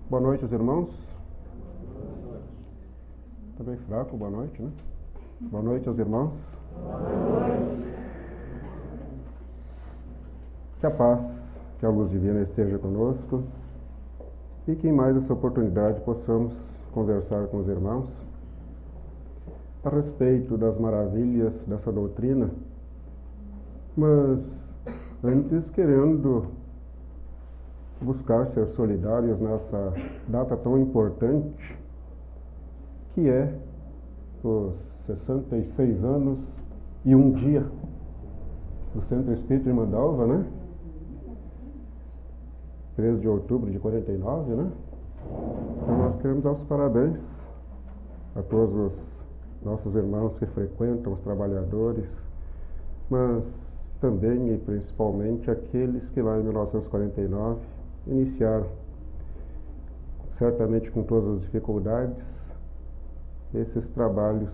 Boa noite, os irmãos. Está bem fraco, boa noite, né? Boa noite aos irmãos. Boa noite. Que a paz, que a luz divina esteja conosco e que em mais essa oportunidade possamos conversar com os irmãos a respeito das maravilhas dessa doutrina, mas antes querendo buscar ser solidários nessa data tão importante que é os 66 anos e um dia do Centro Espírita de Mandalva, né? 13 de outubro de 49, né? Então nós queremos dar os parabéns a todos os nossos irmãos que frequentam, os trabalhadores, mas também e principalmente aqueles que lá em 1949 iniciaram, certamente com todas as dificuldades, esses trabalhos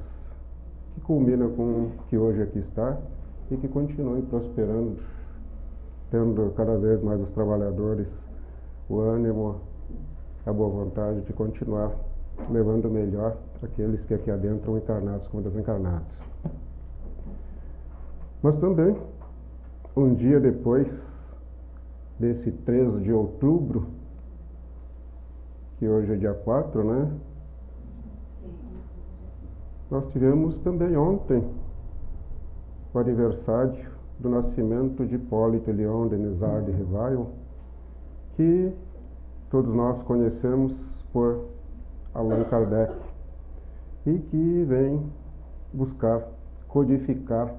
que culminam com o que hoje aqui está e que continuem prosperando, tendo cada vez mais os trabalhadores o ânimo, a boa vontade de continuar levando melhor aqueles que aqui adentram, encarnados como desencarnados. Mas também, um dia depois desse 13 de outubro, que hoje é dia 4, né? Nós tivemos também ontem o aniversário do nascimento de Hipólito Leon Denisard de Rivail, que todos nós conhecemos por Allan Kardec, e que vem buscar codificar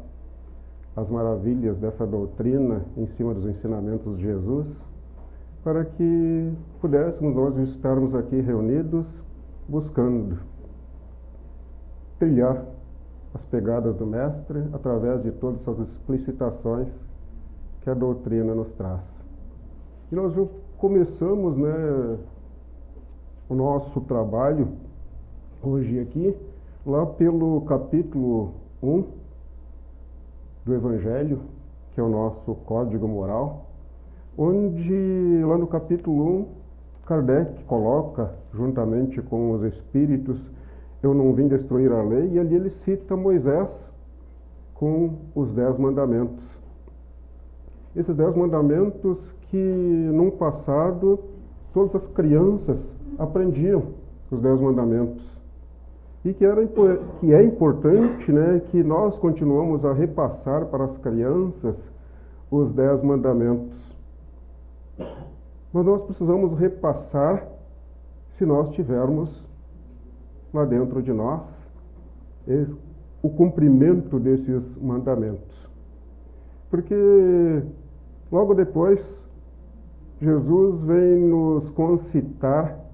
as maravilhas dessa doutrina em cima dos ensinamentos de Jesus, para que pudéssemos nós estarmos aqui reunidos buscando trilhar as pegadas do Mestre através de todas essas explicitações que a doutrina nos traz. E nós já começamos, né, o nosso trabalho hoje aqui, lá pelo capítulo 1 do Evangelho, que é o nosso código moral, onde lá no capítulo 1, Kardec coloca, juntamente com os espíritos, eu não vim destruir a lei, e ali ele cita Moisés com os 10 mandamentos. Esses 10 mandamentos que, num passado, todas as crianças aprendiam os 10 mandamentos. E que é importante, né, que nós continuamos a repassar para as crianças os 10 mandamentos. Mas nós precisamos repassar se nós tivermos lá dentro de nós o cumprimento desses mandamentos. Porque logo depois Jesus vem nos concitar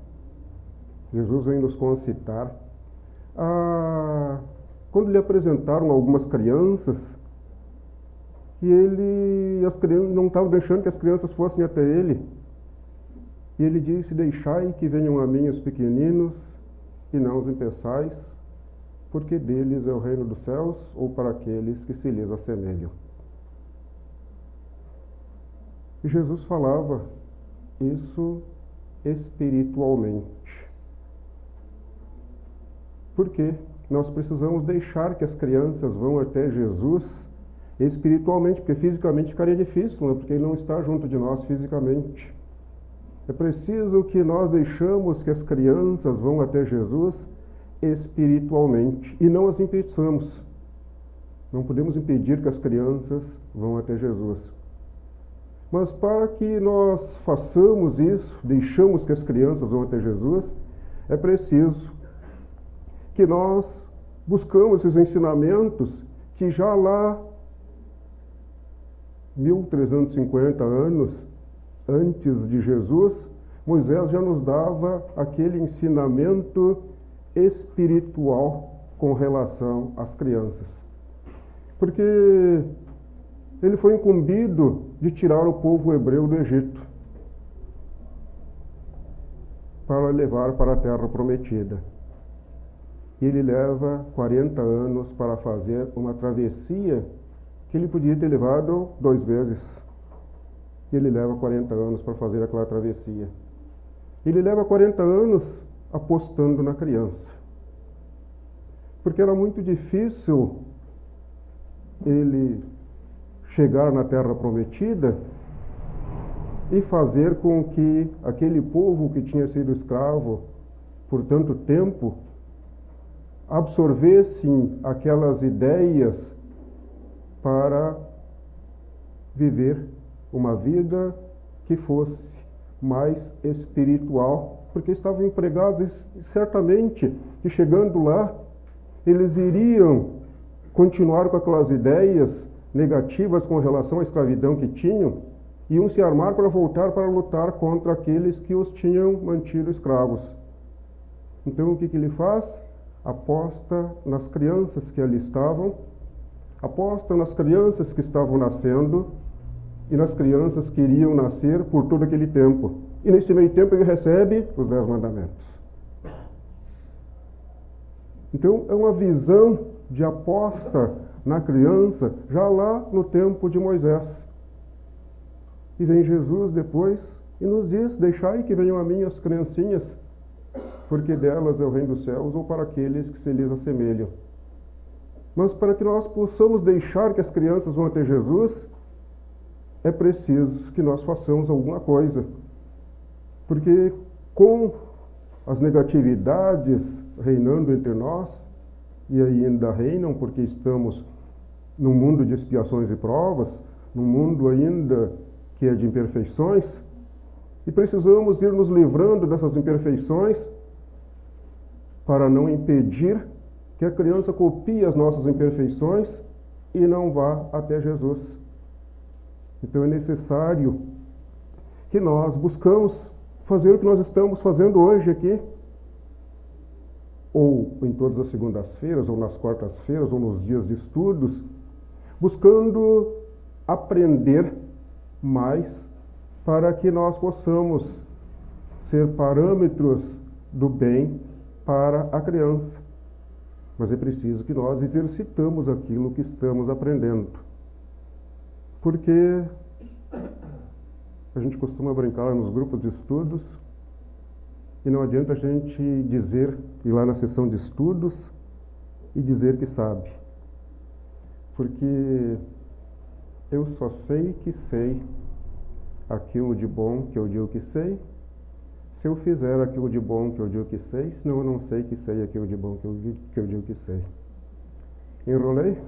quando lhe apresentaram algumas crianças, e as crianças não estavam deixando que as crianças fossem até ele, e ele disse: deixai que venham a mim os pequeninos, e não os impeçais, porque deles é o reino dos céus, ou para aqueles que se lhes assemelham. E Jesus falava isso espiritualmente. Porque nós precisamos deixar que as crianças vão até Jesus espiritualmente, porque fisicamente ficaria difícil, né? Porque ele não está junto de nós fisicamente. É preciso que nós deixamos que as crianças vão até Jesus espiritualmente e não as impeçamos. Não podemos impedir que as crianças vão até Jesus. Mas para que nós façamos isso, deixamos que as crianças vão até Jesus, é preciso que nós buscamos esses ensinamentos que já lá 1350 anos antes de Jesus, Moisés já nos dava aquele ensinamento espiritual com relação às crianças. Porque ele foi incumbido de tirar o povo hebreu do Egito para levar para a terra prometida. E ele leva 40 anos para fazer uma travessia que ele podia ter levado 2 vezes. Ele leva 40 anos para fazer aquela travessia. Ele leva 40 anos apostando na criança. Porque era muito difícil ele chegar na Terra Prometida e fazer com que aquele povo que tinha sido escravo por tanto tempo absorvessem aquelas ideias para viver uma vida que fosse mais espiritual, porque estavam empregados e certamente que chegando lá eles iriam continuar com aquelas ideias negativas com relação à escravidão que tinham, e iam se armar para voltar para lutar contra aqueles que os tinham mantido escravos. Então o que ele faz? Aposta nas crianças que ali estavam, aposta nas crianças que estavam nascendo e nas crianças que iriam nascer por todo aquele tempo. E nesse meio tempo ele recebe os 10 mandamentos. Então é uma visão de aposta na criança já lá no tempo de Moisés. E vem Jesus depois e nos diz: deixai que venham a mim as criancinhas, porque delas é o reino dos céus, ou para aqueles que se lhes assemelham. Mas para que nós possamos deixar que as crianças vão até Jesus, é preciso que nós façamos alguma coisa. Porque com as negatividades reinando entre nós, e ainda reinam porque estamos num mundo de expiações e provas, num mundo ainda que é de imperfeições, e precisamos ir nos livrando dessas imperfeições para não impedir que a criança copie as nossas imperfeições e não vá até Jesus. Então é necessário que nós buscamos fazer o que nós estamos fazendo hoje aqui, ou em todas as segundas-feiras, ou nas quartas-feiras, ou nos dias de estudos, buscando aprender mais para que nós possamos ser parâmetros do bem para a criança. Mas é preciso que nós exercitamos aquilo que estamos aprendendo. Porque a gente costuma brincar nos grupos de estudos e não adianta a gente dizer, ir lá na sessão de estudos e dizer que sabe. Porque eu só sei que sei aquilo de bom que eu digo que sei, se eu fizer aquilo de bom que eu digo que sei, senão eu não sei que sei aquilo de bom que eu digo que sei. Enrolei?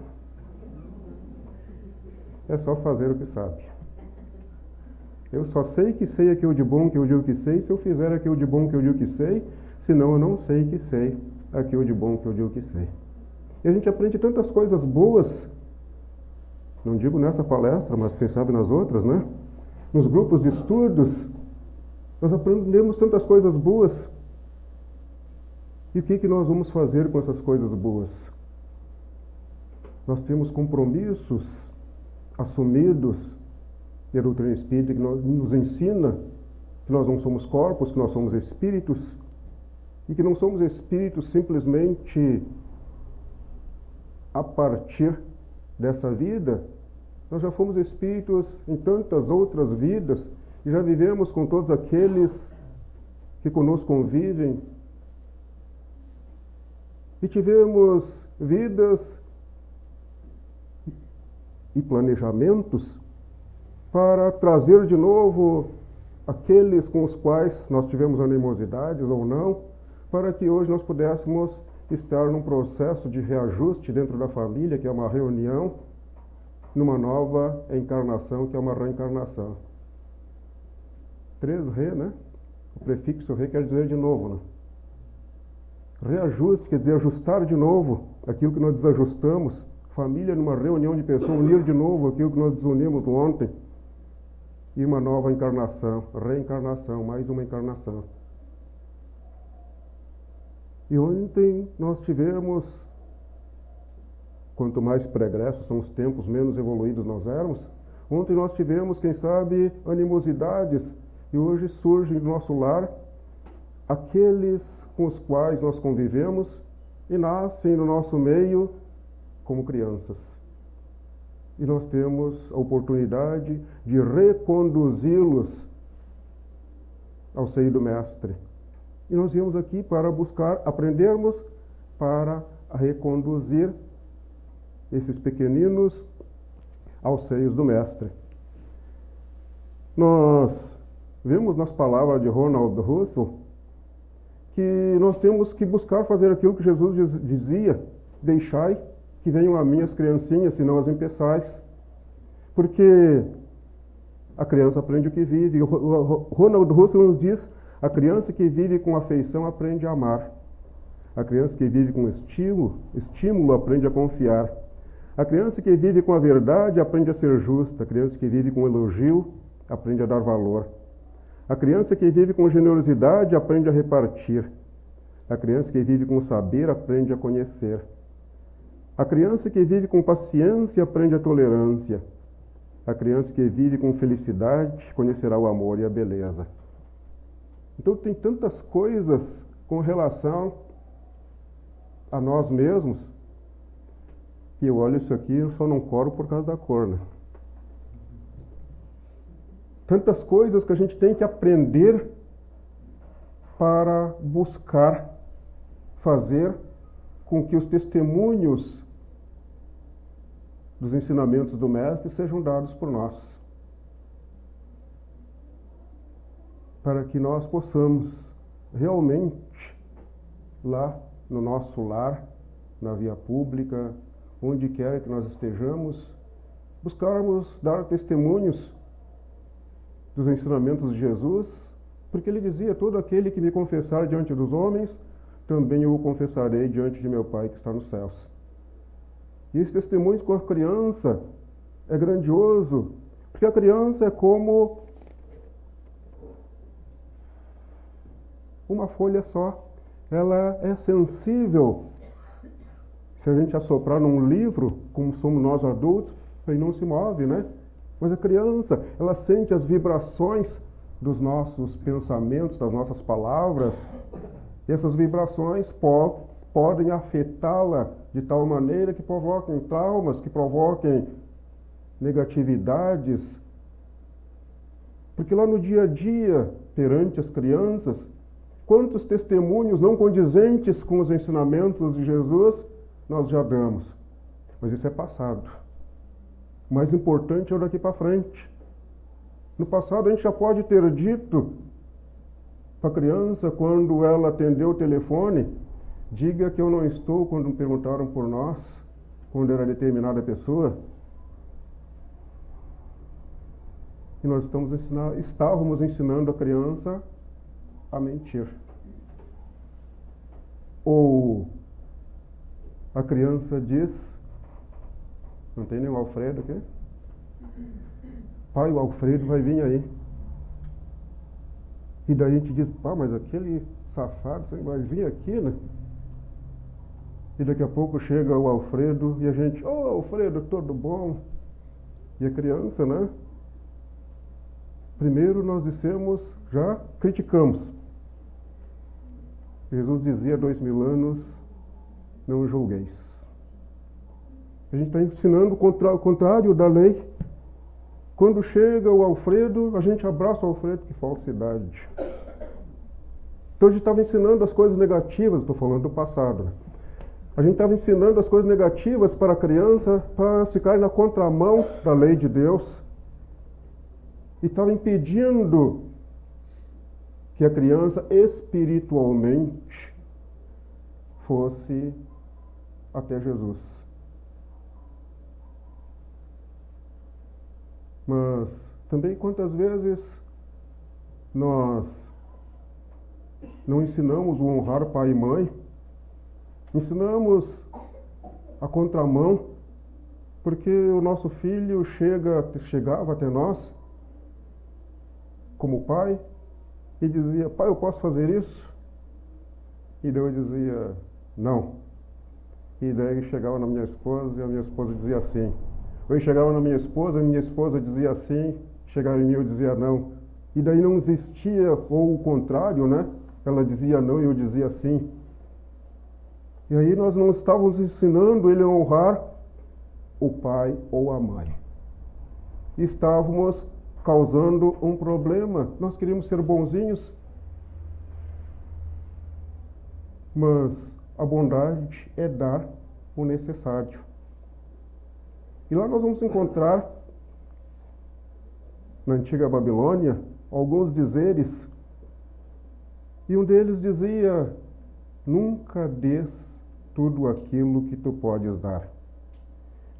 É só fazer o que sabe. Eu só sei que sei aquilo de bom que eu digo que sei, se eu fizer aquilo de bom que eu digo que sei, senão eu não sei que sei aquilo de bom que eu digo que sei. E a gente aprende tantas coisas boas, não digo nessa palestra, mas quem sabe nas outras, né? Nos grupos de estudos, nós aprendemos tantas coisas boas. E o que nós vamos fazer com essas coisas boas? Nós temos compromissos assumidos, e a doutrina espírita que nos ensina que nós não somos corpos, que nós somos espíritos, e que não somos espíritos simplesmente a partir dessa vida. Nós já fomos espíritos em tantas outras vidas e já vivemos com todos aqueles que conosco convivem e tivemos vidas e planejamentos para trazer de novo aqueles com os quais nós tivemos animosidades ou não, para que hoje nós pudéssemos estar num processo de reajuste dentro da família, que é uma reunião, numa nova encarnação, que é uma reencarnação. 3 re, né? O prefixo re quer dizer de novo, né? Reajuste quer dizer ajustar de novo aquilo que nós desajustamos. Família numa reunião de pessoas, unir de novo aquilo que nós desunimos ontem. E uma nova encarnação, reencarnação, mais uma encarnação. E ontem nós tivemos, quanto mais pregressos são os tempos, menos evoluídos nós éramos. Ontem nós tivemos, quem sabe, animosidades, e hoje surgem do nosso lar aqueles com os quais nós convivemos e nascem no nosso meio como crianças. E nós temos a oportunidade de reconduzi-los ao seio do Mestre. E nós viemos aqui para buscar, aprendermos para reconduzir esses pequeninos aos seios do Mestre. Nós vemos nas palavras de Ronald Russell que nós temos que buscar fazer aquilo que Jesus dizia: deixai que venham a mim as criancinhas, senão as impeçais. Porque a criança aprende o que vive. Ronald Russell nos diz: a criança que vive com afeição aprende a amar. A criança que vive com estímulo aprende a confiar. A criança que vive com a verdade aprende a ser justa. A criança que vive com elogio aprende a dar valor. A criança que vive com generosidade aprende a repartir. A criança que vive com saber aprende a conhecer. A criança que vive com paciência aprende a tolerância. A criança que vive com felicidade conhecerá o amor e a beleza. Então tem tantas coisas com relação a nós mesmos que eu olho isso aqui e eu só não coro por causa da cor, né? Tantas coisas que a gente tem que aprender para buscar fazer com que os testemunhos dos ensinamentos do Mestre sejam dados por nós. Para que nós possamos realmente, lá no nosso lar, na via pública, onde quer que nós estejamos, buscarmos dar testemunhos dos ensinamentos de Jesus, porque ele dizia: todo aquele que me confessar diante dos homens, também eu o confessarei diante de meu Pai que está nos céus. E esse testemunho com a criança é grandioso, porque a criança é como uma folha só. Ela é sensível. Se a gente assoprar num livro, como somos nós adultos, aí não se move, né? Mas a criança, ela sente as vibrações dos nossos pensamentos, das nossas palavras, e essas vibrações podem afetá-la de tal maneira que provoquem traumas, que provoquem negatividades. Porque lá no dia a dia, perante as crianças, quantos testemunhos não condizentes com os ensinamentos de Jesus nós já damos. Mas isso é passado. O mais importante é o daqui para frente. No passado a gente já pode ter dito para a criança, quando ela atendeu o telefone: diga que eu não estou quando me perguntaram por nós, quando era determinada pessoa. E nós estávamos ensinando a criança a mentir. Ou a criança diz: não tem nem o Alfredo aqui? Pai, o Alfredo vai vir aí. E daí a gente diz: pá, mas aquele safado vai vir aqui, né? E daqui a pouco chega o Alfredo e a gente: ô, Alfredo, tudo bom? E a criança, né? Primeiro nós dissemos, já criticamos. Jesus dizia há 2000 anos: não julgueis. A gente está ensinando o contrário da lei. Quando chega o Alfredo, a gente abraça o Alfredo. Que falsidade. Então a gente estava ensinando as coisas negativas, estou falando do passado, né? A gente estava ensinando as coisas negativas para a criança, para ficar na contramão da lei de Deus. E estava impedindo que a criança espiritualmente fosse até Jesus. Mas também quantas vezes nós não ensinamos o honrar pai e mãe, ensinamos a contramão, porque o nosso filho chegava até nós como pai e dizia: pai, eu posso fazer isso? E daí eu dizia: não. E daí chegava na minha esposa e a minha esposa dizia assim. Eu chegava na minha esposa dizia assim, chegava em mim, eu dizia não. E daí não existia, ou o contrário, né? Ela dizia não e eu dizia sim. E aí nós não estávamos ensinando ele a honrar o pai ou a mãe. Estávamos causando um problema. Nós queríamos ser bonzinhos, Mas a bondade é dar o necessário. E lá nós vamos encontrar, na antiga Babilônia, alguns dizeres, e um deles dizia: nunca dês tudo aquilo que tu podes dar,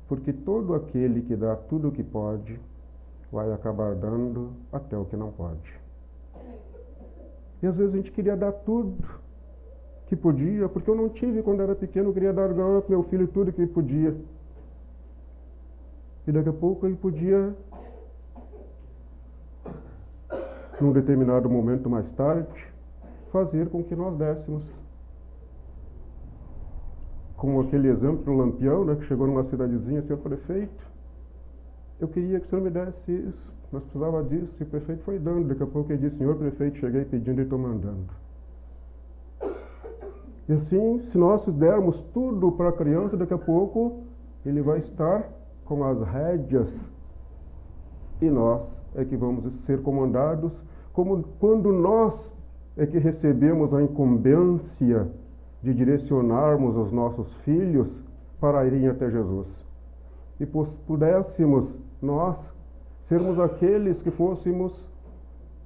porque todo aquele que dá tudo o que pode, vai acabar dando até o que não pode. E às vezes a gente queria dar tudo que podia, porque eu não tive quando era pequeno, eu queria dar ao meu filho tudo que podia. E daqui a pouco ele podia, num determinado momento mais tarde, fazer com que nós dessemos. Como aquele exemplo do Lampião, né, que chegou numa cidadezinha: senhor prefeito, eu queria que o senhor me desse isso, nós precisava disso, e o prefeito foi dando. Daqui a pouco ele disse: senhor prefeito, cheguei pedindo e estou mandando. E assim, se nós dermos tudo para a criança, daqui a pouco ele vai estar com as rédeas e nós é que vamos ser comandados, como quando nós é que recebemos a incumbência de direcionarmos os nossos filhos para irem até Jesus. E pudéssemos nós sermos aqueles que fôssemos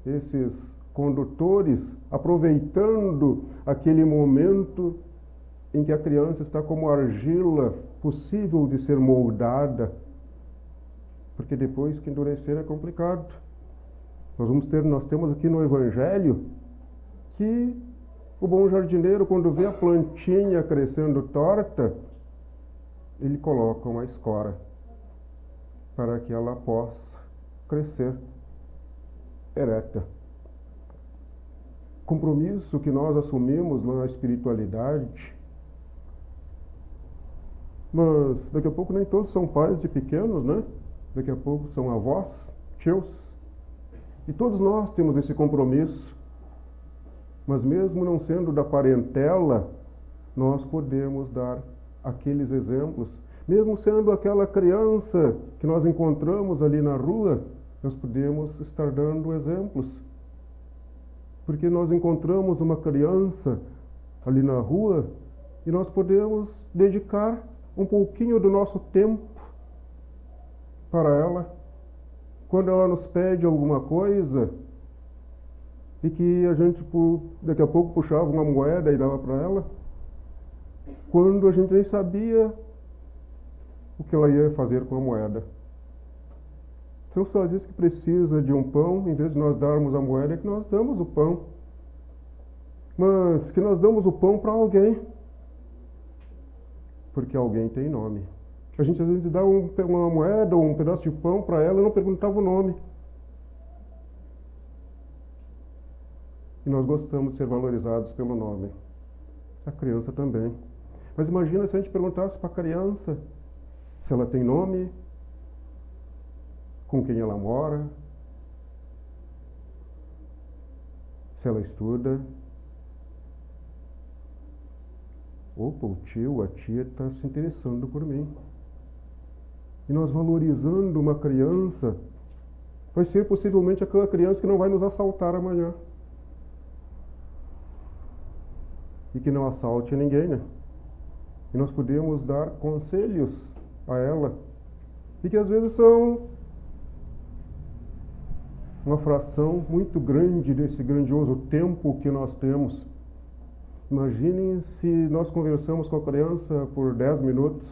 esses condutores, aproveitando aquele momento em que a criança está como argila, possível de ser moldada, porque depois que endurecer é complicado. Nós temos aqui no Evangelho que o bom jardineiro, quando vê a plantinha crescendo torta, ele coloca uma escora para que ela possa crescer ereta. Compromisso que nós assumimos na espiritualidade. Mas daqui a pouco nem todos são pais de pequenos, né? Daqui a pouco são avós, tios. E todos nós temos esse compromisso. Mas mesmo não sendo da parentela, nós podemos dar aqueles exemplos. Mesmo sendo aquela criança que nós encontramos ali na rua, nós podemos estar dando exemplos. Porque nós encontramos uma criança ali na rua e nós podemos dedicar um pouquinho do nosso tempo para ela. Quando ela nos pede alguma coisa e que a gente daqui a pouco puxava uma moeda e dava para ela, quando a gente nem sabia o que ela ia fazer com a moeda. Então, se ela diz que precisa de um pão, em vez de nós darmos a moeda, é que nós damos o pão. Mas que nós damos o pão para alguém, porque alguém tem nome. A gente às vezes dá uma moeda ou um pedaço de pão para ela e não perguntava o nome. E nós gostamos de ser valorizados pelo nome. A criança também. Mas imagina se a gente perguntasse para a criança se ela tem nome, com quem ela mora, se ela estuda. Opa, o tio, a tia está se interessando por mim. E nós valorizando uma criança, vai ser possivelmente aquela criança que não vai nos assaltar amanhã. E que não assalte ninguém, né? E nós podemos dar conselhos a ela, e que às vezes são uma fração muito grande desse grandioso tempo que nós temos. Imaginem se nós conversamos com a criança por 10 minutos.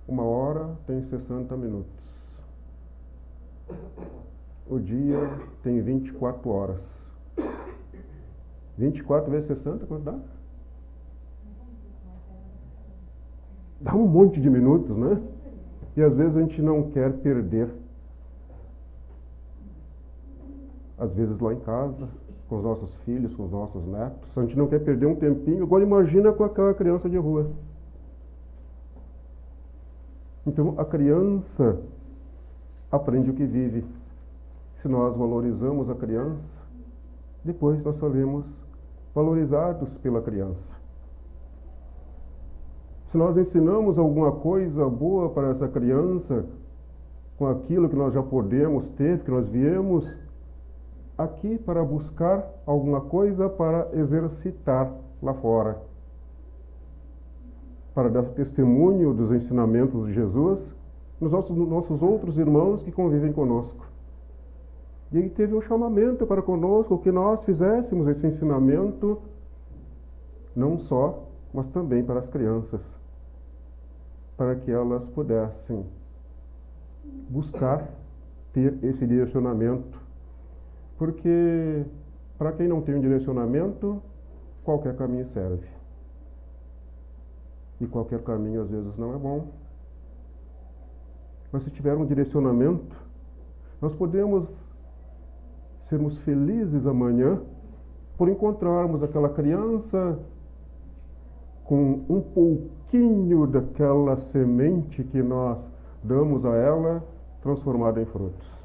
1 hora tem 60 minutos. O dia tem 24 horas. 24 vezes 60, quanto dá? Dá um monte de minutos, né? E às vezes a gente não quer perder. Às vezes lá em casa, com os nossos filhos, com os nossos netos, a gente não quer perder um tempinho. Agora imagina com aquela criança de rua. Então a criança aprende o que vive. Se nós valorizamos a criança, depois nós seremos valorizados pela criança. Se nós ensinamos alguma coisa boa para essa criança, com aquilo que nós já podemos ter, que nós viemos aqui para buscar alguma coisa para exercitar lá fora, para dar testemunho dos ensinamentos de Jesus nos nossos outros irmãos que convivem conosco. E ele teve um chamamento para conosco, que nós fizéssemos esse ensinamento, não só, mas também para as crianças, para que elas pudessem buscar ter esse direcionamento. Porque, para quem não tem um direcionamento, qualquer caminho serve. E qualquer caminho, às vezes, não é bom. Mas se tiver um direcionamento, nós podemos sermos felizes amanhã por encontrarmos aquela criança com um pouquinho daquela semente que nós damos a ela, transformada em frutos.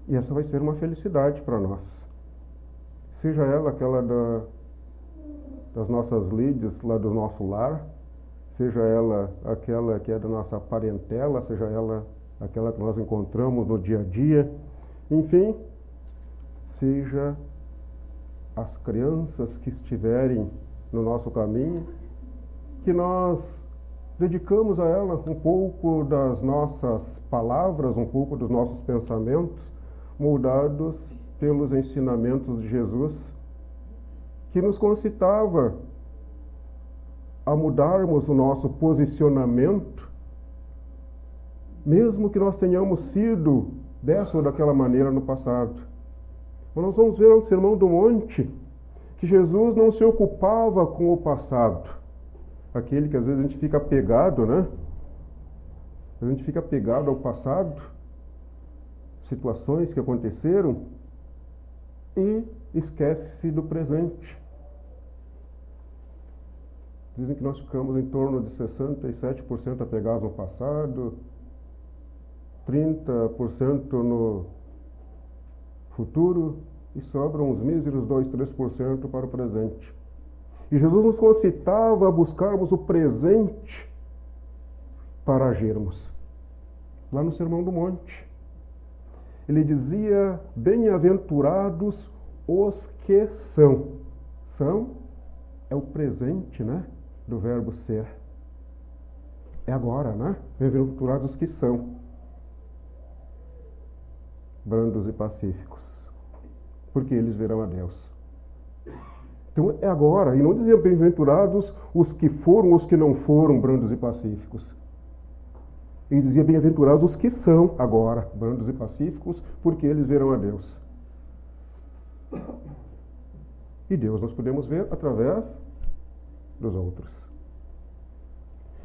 E essa vai ser uma felicidade para nós. Seja ela aquela das nossas lides lá do nosso lar, seja ela aquela que é da nossa parentela, seja ela aquela que nós encontramos no dia a dia, enfim, seja as crianças que estiverem no nosso caminho, que nós dedicamos a ela um pouco das nossas palavras, um pouco dos nossos pensamentos, moldados pelos ensinamentos de Jesus, que nos concitava a mudarmos o nosso posicionamento, mesmo que nós tenhamos sido dessa ou daquela maneira no passado. Mas nós vamos ver no Sermão do Monte que Jesus não se ocupava com o passado, aquele que às vezes a gente fica apegado, né? A gente fica apegado ao passado, situações que aconteceram, e esquece-se do presente. Dizem que nós ficamos em torno de 67% apegados no passado, 30% no futuro, e sobram uns míseros 2, 3% para o presente. E Jesus nos concitava a buscarmos o presente para agirmos. Lá no Sermão do Monte, ele dizia: bem-aventurados os que são. São é o presente, né, do verbo ser. É agora, né? Bem-aventurados os que são brandos e pacíficos, porque eles verão a Deus. Então é agora, e não dizia bem-aventurados os que foram, os que não foram brandos e pacíficos. Ele dizia bem-aventurados os que são agora brandos e pacíficos, porque eles verão a Deus. E Deus nós podemos ver através dos outros.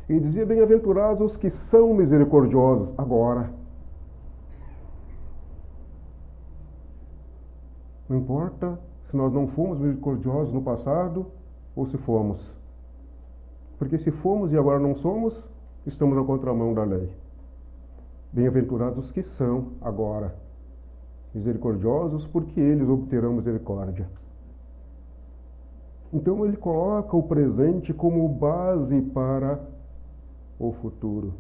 Ele dizia bem-aventurados os que são misericordiosos agora. Não importa se nós não fomos misericordiosos no passado ou se fomos. Porque se fomos e agora não somos, estamos na contramão da lei. Bem-aventurados os que são agora misericordiosos, porque eles obterão misericórdia. Então ele coloca o presente como base para o futuro.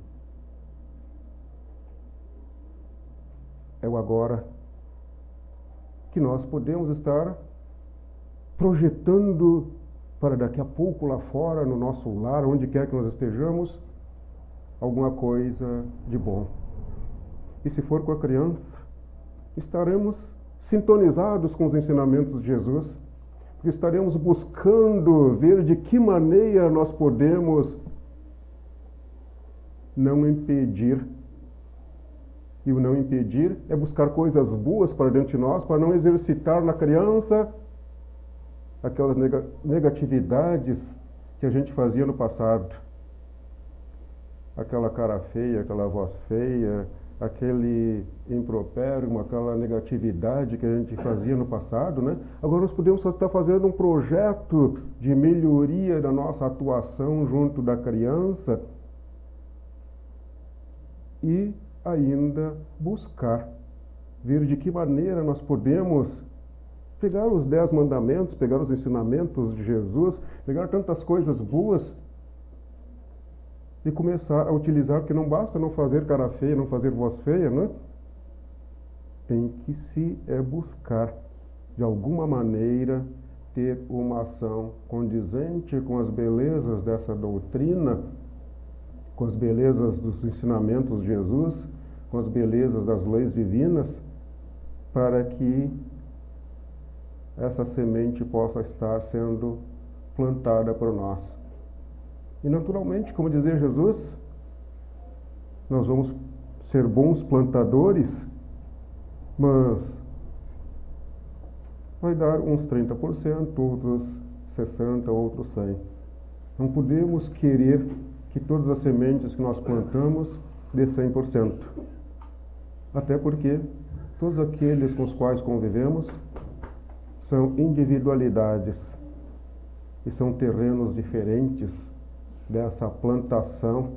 É o agora que nós podemos estar projetando para daqui a pouco lá fora, no nosso lar, onde quer que nós estejamos, alguma coisa de bom. E se for com a criança, estaremos sintonizados com os ensinamentos de Jesus, porque estaremos buscando ver de que maneira nós podemos não impedir. E o não impedir é buscar coisas boas para dentro de nós, para não exercitar na criança aquelas negatividades que a gente fazia no passado. Aquela cara feia, aquela voz feia, aquele impropério, aquela negatividade que a gente fazia no passado, né? Agora nós podemos estar fazendo um projeto de melhoria da nossa atuação junto da criança e ainda buscar ver de que maneira nós podemos pegar os 10 mandamentos, pegar os ensinamentos de Jesus, pegar tantas coisas boas e começar a utilizar, porque não basta não fazer cara feia, não fazer voz feia, né? tem que se buscar, de alguma maneira, ter uma ação condizente com as belezas dessa doutrina, com as belezas dos ensinamentos de Jesus, com as belezas das leis divinas, para que essa semente possa estar sendo plantada por nós. E naturalmente, como dizia Jesus, nós vamos ser bons plantadores, mas vai dar uns 30%, outros 60%, outros 100%. Não podemos querer que todas as sementes que nós plantamos dê 100%. Até porque todos aqueles com os quais convivemos são individualidades e são terrenos diferentes dessa plantação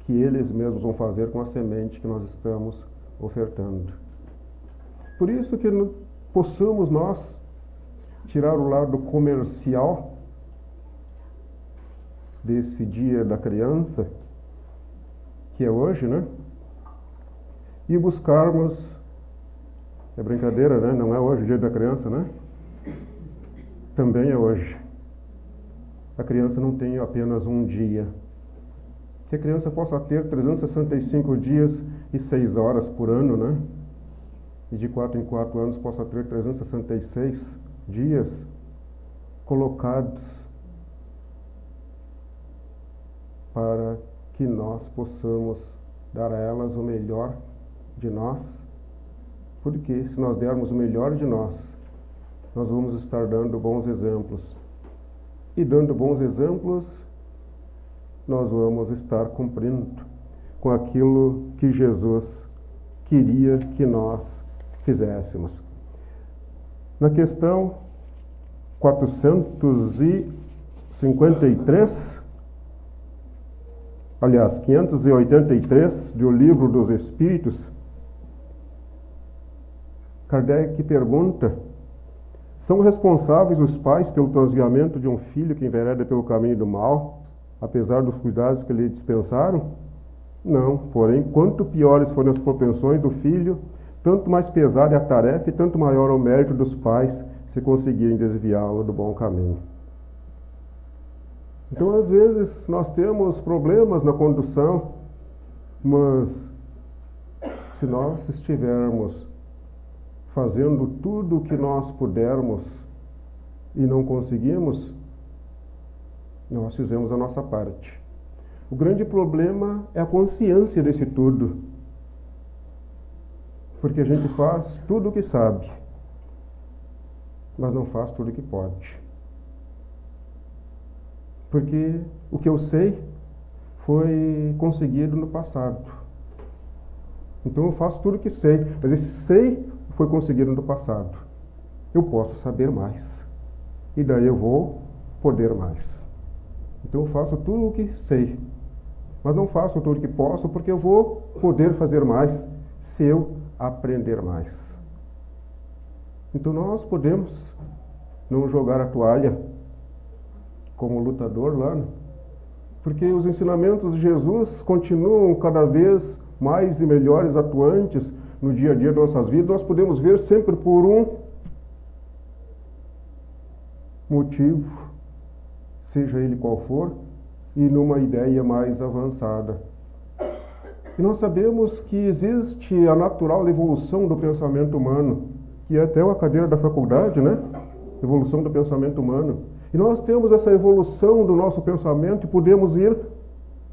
que eles mesmos vão fazer com a semente que nós estamos ofertando. Por isso que possamos nós tirar o lado comercial desse dia da criança, que é hoje, né? E buscarmos, é brincadeira, né? Não é hoje o dia da criança, né? Também é hoje. A criança não tem apenas um dia. Que a criança possa ter 365 dias e 6 horas por ano, né? E de 4 em 4 anos possa ter 366 dias colocados para que nós possamos dar a elas o melhor de nós, porque se nós dermos o melhor de nós vamos estar dando bons exemplos. E dando bons exemplos, nós vamos estar cumprindo com aquilo que Jesus queria que nós fizéssemos. Na questão 583 do Livro dos Espíritos, Kardec pergunta: são responsáveis os pais pelo transviamento de um filho que envereda pelo caminho do mal, apesar dos cuidados que lhe dispensaram? Não, porém, quanto piores forem as propensões do filho, tanto mais pesada é a tarefa e tanto maior é o mérito dos pais se conseguirem desviá-lo do bom caminho. Então, às vezes, nós temos problemas na condução, mas se nós estivermos fazendo tudo o que nós pudermos e não conseguimos, nós fizemos a nossa parte. O grande problema é a consciência desse tudo, porque a gente faz tudo o que sabe, mas não faz tudo o que pode. Porque o que eu sei foi conseguido no passado. Então eu faço tudo o que sei, mas esse sei foi conseguido no passado. Eu posso saber mais, e daí eu vou poder mais. Então eu faço tudo o que sei, mas não faço tudo o que posso, porque eu vou poder fazer mais se eu aprender mais. Então nós podemos não jogar a toalha como lutador lá, né? Porque os ensinamentos de Jesus continuam cada vez mais e melhores, atuantes no dia a dia das nossas vidas. Nós podemos ver sempre por um motivo, seja ele qual for, e numa ideia mais avançada. E nós sabemos que existe a natural evolução do pensamento humano, que é até uma cadeira da faculdade, né? Evolução do pensamento humano. E nós temos essa evolução do nosso pensamento e podemos ir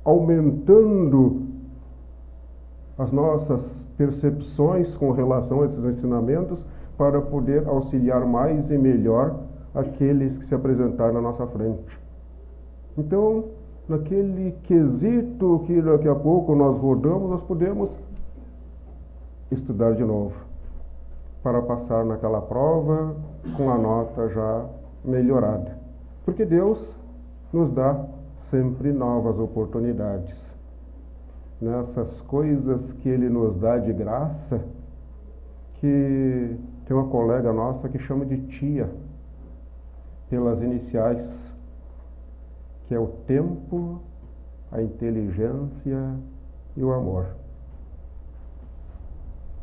aumentando as nossas percepções com relação a esses ensinamentos para poder auxiliar mais e melhor aqueles que se apresentaram na nossa frente. Então, naquele quesito que daqui a pouco nós rodamos, nós podemos estudar de novo para passar naquela prova com a nota já melhorada. Porque Deus nos dá sempre novas oportunidades. Nessas coisas que Ele nos dá de graça, que tem uma colega nossa que chama de tia, pelas iniciais, que é o tempo, a inteligência e o amor.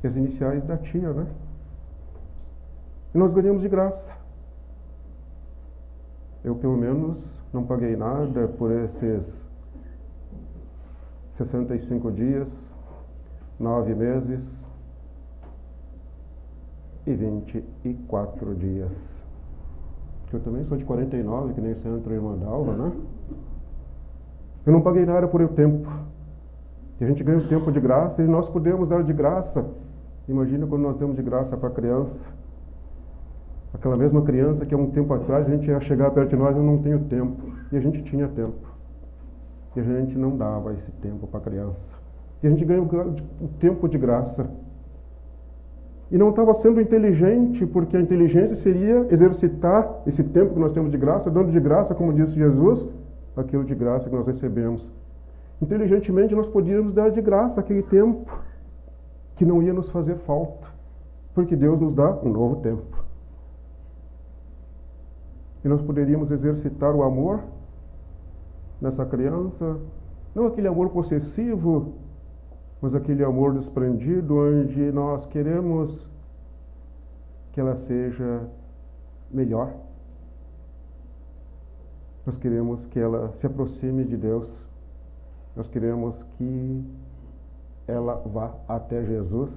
e as iniciais da tia, né? E nós ganhamos de graça. Eu, pelo menos, não paguei nada por esses 65 dias, 9 meses e 24 dias. Eu também sou de 49, que nem o Centro Irmã Dalva, né? Eu não paguei nada por o tempo. E a gente ganha o tempo de graça e nós podemos dar de graça. Imagina quando nós damos de graça para a criança. Aquela mesma criança que há um tempo atrás a gente ia chegar perto de nós, eu não tenho tempo. E a gente tinha tempo. E a gente não dava esse tempo para a criança. E a gente ganha o tempo de graça. E não estava sendo inteligente, porque a inteligência seria exercitar esse tempo que nós temos de graça, dando de graça, como disse Jesus, aquilo de graça que nós recebemos. Inteligentemente nós podíamos dar de graça aquele tempo que não ia nos fazer falta, porque Deus nos dá um novo tempo. E nós poderíamos exercitar o amor nessa criança, não aquele amor possessivo, mas aquele amor desprendido, onde nós queremos que ela seja melhor. Nós queremos que ela se aproxime de Deus. Nós queremos que ela vá até Jesus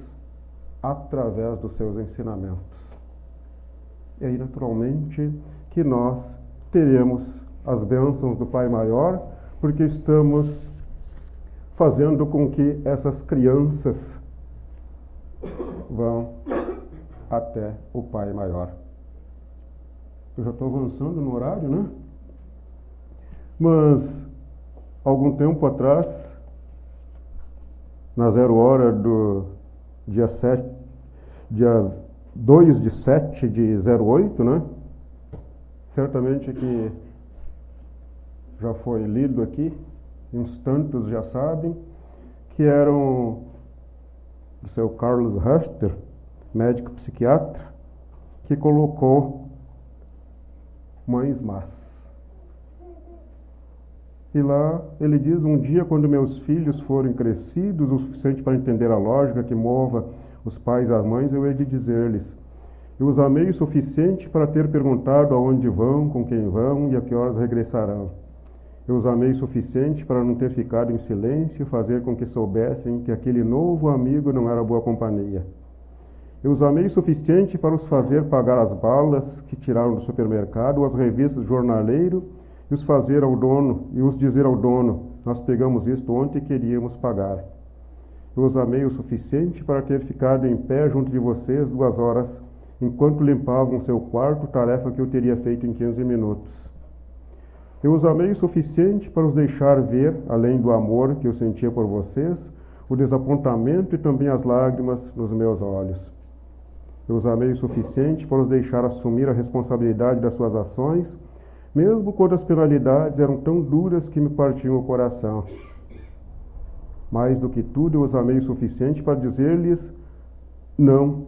através dos seus ensinamentos. E aí, naturalmente, que nós teremos as bênçãos do Pai Maior, porque estamos fazendo com que essas crianças vão até o Pai Maior. Eu já estou avançando no horário, né? Mas, algum tempo atrás, na 0 hora do dia 2 de 7 de 08, né? Certamente que já foi lido aqui, uns tantos já sabem, que eram do seu Carlos Richter, médico psiquiatra, que colocou mães más. E lá ele diz: um dia, quando meus filhos forem crescidos o suficiente para entender a lógica que mova os pais e as mães, eu hei de dizer-lhes: eu os amei o suficiente para ter perguntado aonde vão, com quem vão e a que horas regressarão. Eu os amei o suficiente para não ter ficado em silêncio e fazer com que soubessem que aquele novo amigo não era boa companhia. Eu os amei o suficiente para os fazer pagar as balas que tiraram do supermercado, as revistas do jornaleiro, e os dizer ao dono: nós pegamos isto ontem e queríamos pagar. Eu os amei o suficiente para ter ficado em pé junto de vocês 2 horas, enquanto limpavam seu quarto, tarefa que eu teria feito em 15 minutos. Eu os amei o suficiente para os deixar ver, além do amor que eu sentia por vocês, o desapontamento e também as lágrimas nos meus olhos. Eu os amei o suficiente para os deixar assumir a responsabilidade das suas ações, mesmo quando as penalidades eram tão duras que me partiam o coração. Mais do que tudo, eu os amei o suficiente para dizer-lhes não,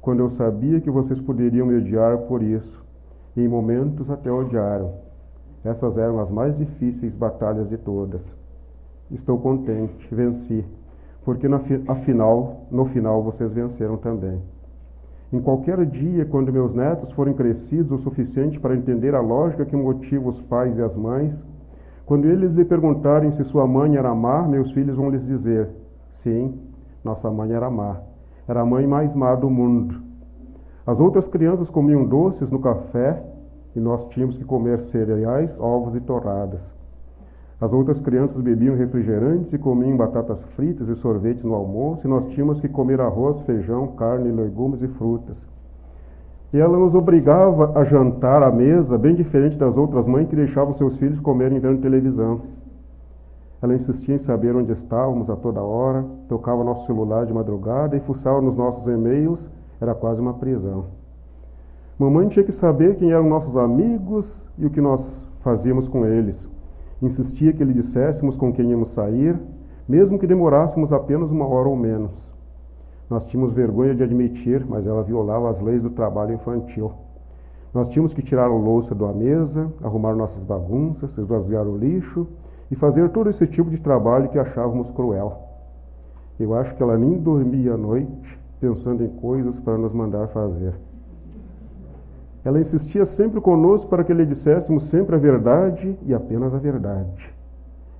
quando eu sabia que vocês poderiam me odiar por isso, e em momentos até odiaram. Essas eram as mais difíceis batalhas de todas. Estou contente, venci, porque no final vocês venceram também. Em qualquer dia, quando meus netos forem crescidos o suficiente para entender a lógica que motiva os pais e as mães, quando eles lhe perguntarem se sua mãe era má, meus filhos vão lhes dizer: sim, nossa mãe era má. Era a mãe mais má do mundo. As outras crianças comiam doces no café e nós tínhamos que comer cereais, ovos e torradas. As outras crianças bebiam refrigerantes e comiam batatas fritas e sorvetes no almoço, e nós tínhamos que comer arroz, feijão, carne, legumes e frutas. E ela nos obrigava a jantar à mesa, bem diferente das outras mães que deixavam seus filhos comerem vendo televisão. Ela insistia em saber onde estávamos a toda hora, tocava nosso celular de madrugada e fuçava nos nossos e-mails. Era quase uma prisão. Mamãe tinha que saber quem eram nossos amigos e o que nós fazíamos com eles. Insistia que lhe disséssemos com quem íamos sair, mesmo que demorássemos apenas 1 hora ou menos. Nós tínhamos vergonha de admitir, mas ela violava as leis do trabalho infantil. Nós tínhamos que tirar a louça da mesa, arrumar nossas bagunças, esvaziar o lixo e fazer todo esse tipo de trabalho que achávamos cruel. Eu acho que ela nem dormia à noite pensando em coisas para nos mandar fazer. Ela insistia sempre conosco para que lhe disséssemos sempre a verdade e apenas a verdade.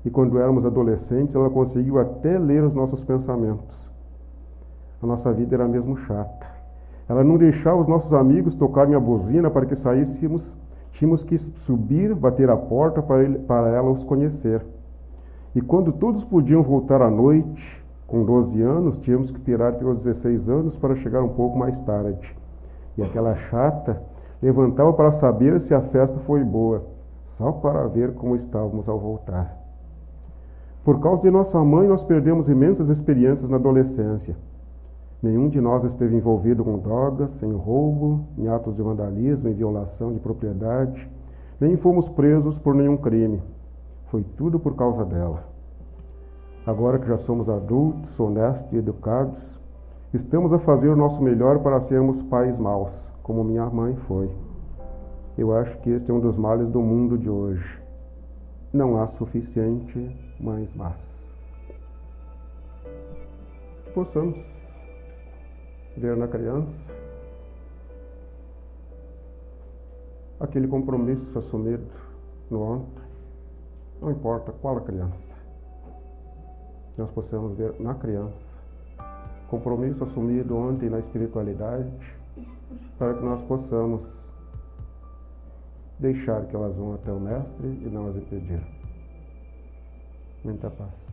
E quando éramos adolescentes, ela conseguiu até ler os nossos pensamentos. A nossa vida era mesmo chata. Ela não deixava os nossos amigos tocarem a buzina para que saíssemos. Tínhamos que subir, bater a porta para ela os conhecer. E quando todos podiam voltar à noite, com 12 anos, tínhamos que esperar pelos 16 anos para chegar um pouco mais tarde. E aquela chata levantava para saber se a festa foi boa, só para ver como estávamos ao voltar. Por causa de nossa mãe, nós perdemos imensas experiências na adolescência. Nenhum de nós esteve envolvido com drogas, em roubo, em atos de vandalismo, em violação de propriedade, nem fomos presos por nenhum crime. Foi tudo por causa dela. Agora que já somos adultos, honestos e educados, estamos a fazer o nosso melhor para sermos pais maus, como minha mãe foi. Eu acho que este é um dos males do mundo de hoje. Não há suficiente mães más. Possamos ver na criança aquele compromisso assumido no ontem, não importa qual a criança. Nós possamos ver na criança compromisso assumido ontem na espiritualidade, para que nós possamos deixar que elas vão até o Mestre e não as impedir. Muita paz.